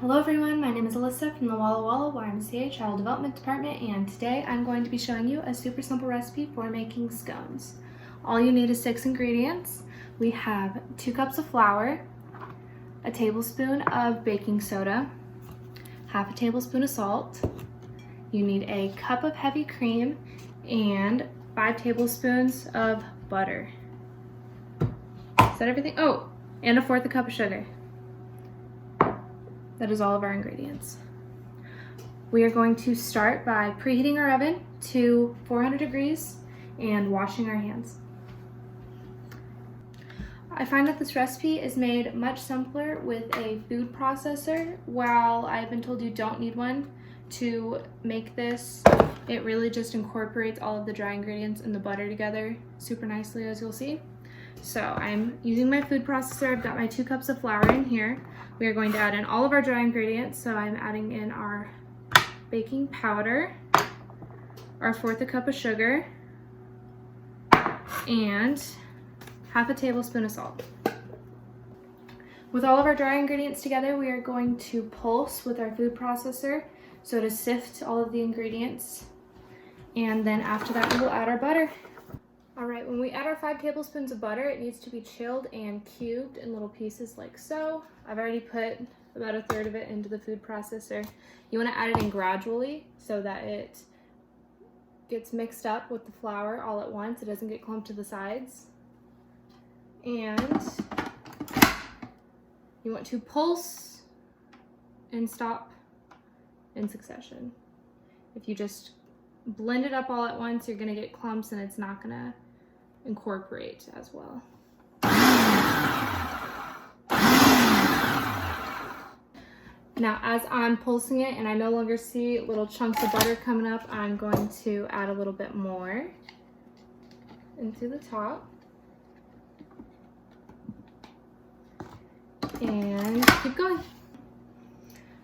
Hello everyone, my name is Alyssa from the Walla Walla YMCA Child Development Department, and today I'm going to be showing you a super simple recipe for making scones. All you need is 6 ingredients. We have 2 cups of flour, a tablespoon of baking soda, half a tablespoon of salt. You need a cup of heavy cream and 5 tablespoons of butter. Is that everything? Oh, and 1/4 cup of sugar. That is all of our ingredients. We are going to start by preheating our oven to 400 degrees and washing our hands. I find that this recipe is made much simpler with a food processor. While I've been told you don't need one to make this, it really just incorporates all of the dry ingredients and the butter together super nicely, as you'll see. So I'm using my food processor. I've got my 2 cups of flour in here. We are going to add in all of our dry ingredients. So I'm adding in our baking powder, our 1/4 cup of sugar, and half a tablespoon of salt. With all of our dry ingredients together, we are going to pulse with our food processor so to sift all of the ingredients. And then after that, we will add our butter. All right, when we add our 5 tablespoons of butter, it needs to be chilled and cubed in little pieces like so. I've already put about 1/3 of it into the food processor. You want to add it in gradually so that it gets mixed up with the flour all at once. It doesn't get clumped to the sides. And you want to pulse and stop in succession. If you just blend it up all at once, you're going to get clumps and it's not going to incorporate as well. Now, as I'm pulsing it and I no longer see little chunks of butter coming up, I'm going to add a little bit more into the top. And keep going.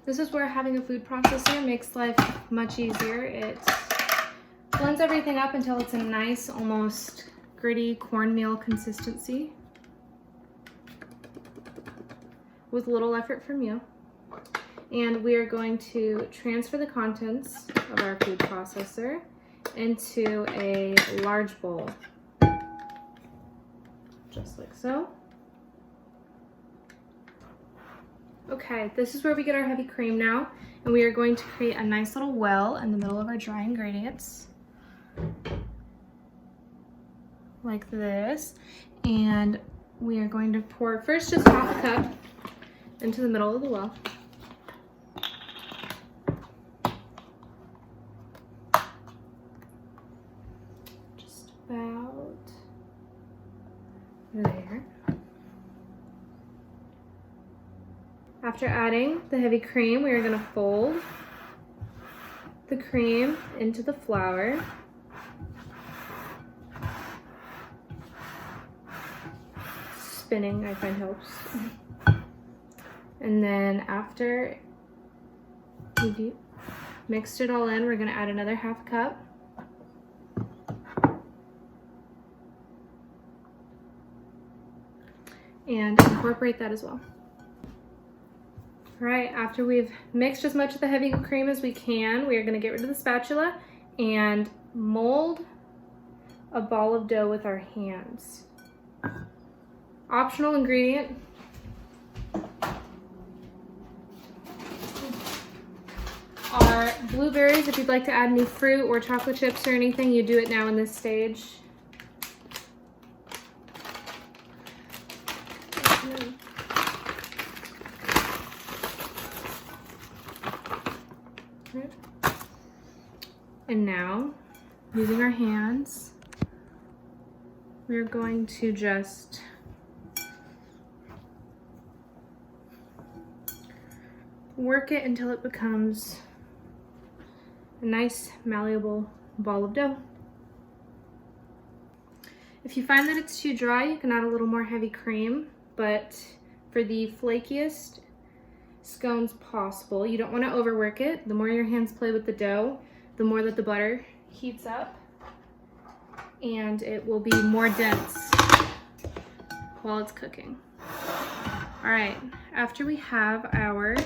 This is where having a food processor makes life much easier. It blends everything up until it's a nice, almost gritty cornmeal consistency with little effort from you. And we are going to transfer the contents of our food processor into a large bowl, just like so. Okay, this is where we get our heavy cream now, and we are going to create a nice little well in the middle of our dry ingredients, like this. And we are going to pour first just half a cup into the middle of the well. Just about there. After adding the heavy cream, we are going to fold the cream into the flour. Spinning, I find, helps. And then after we've mixed it all in, we're going to add another half cup. And incorporate that as well. All right, after we've mixed as much of the heavy cream as we can, we are going to get rid of the spatula and mold a ball of dough with our hands. Optional ingredient. Are blueberries. If you'd like to add any fruit or chocolate chips or anything, you do it now in this stage. And now, using our hands, we're going to just work it until it becomes a nice malleable ball of dough. If you find that it's too dry, you can add a little more heavy cream, but for the flakiest scones possible, you don't want to overwork it. The more your hands play with the dough, the more that the butter heats up, and it will be more dense while it's cooking. All right, after we have our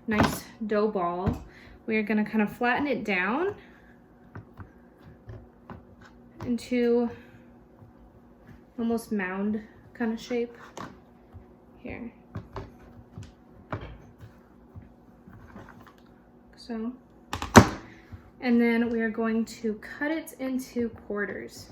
nice dough ball. We are gonna kind of flatten it down into almost mound kind of shape here. So, and then we are going to cut it into quarters.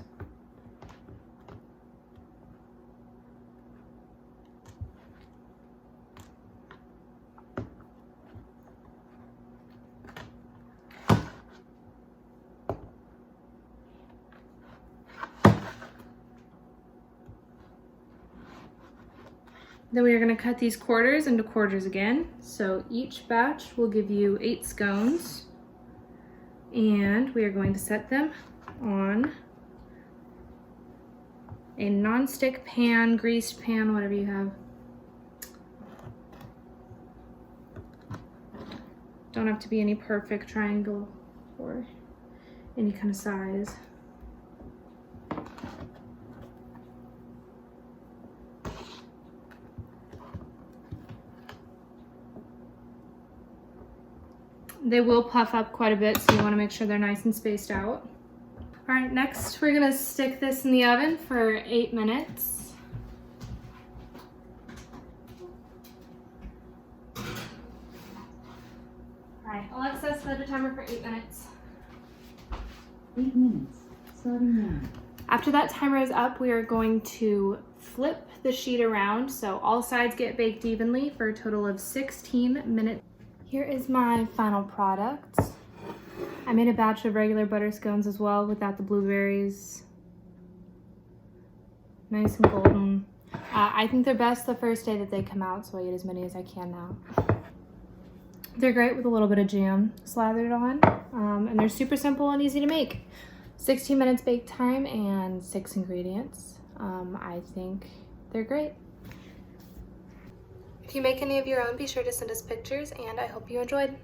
Then we are going to cut these quarters into quarters again. So each batch will give you 8 scones, and we are going to set them on a non-stick pan, greased pan, whatever you have. Don't have to be any perfect triangle or any kind of size. They will puff up quite a bit, so you want to make sure they're nice and spaced out. All right, next we're gonna stick this in the oven for 8 minutes. All right, Alexa, set a timer for 8 minutes. 8 minutes, starting now. After that timer is up, we are going to flip the sheet around so all sides get baked evenly for a total of 16 minutes. Here is my final product. I made a batch of regular butter scones as well without the blueberries. Nice and golden. I think they're best the first day that they come out, so I eat as many as I can now. They're great with a little bit of jam slathered on, and they're super simple and easy to make. 16 minutes bake time and 6 ingredients. I think they're great. If you make any of your own, be sure to send us pictures, and I hope you enjoyed.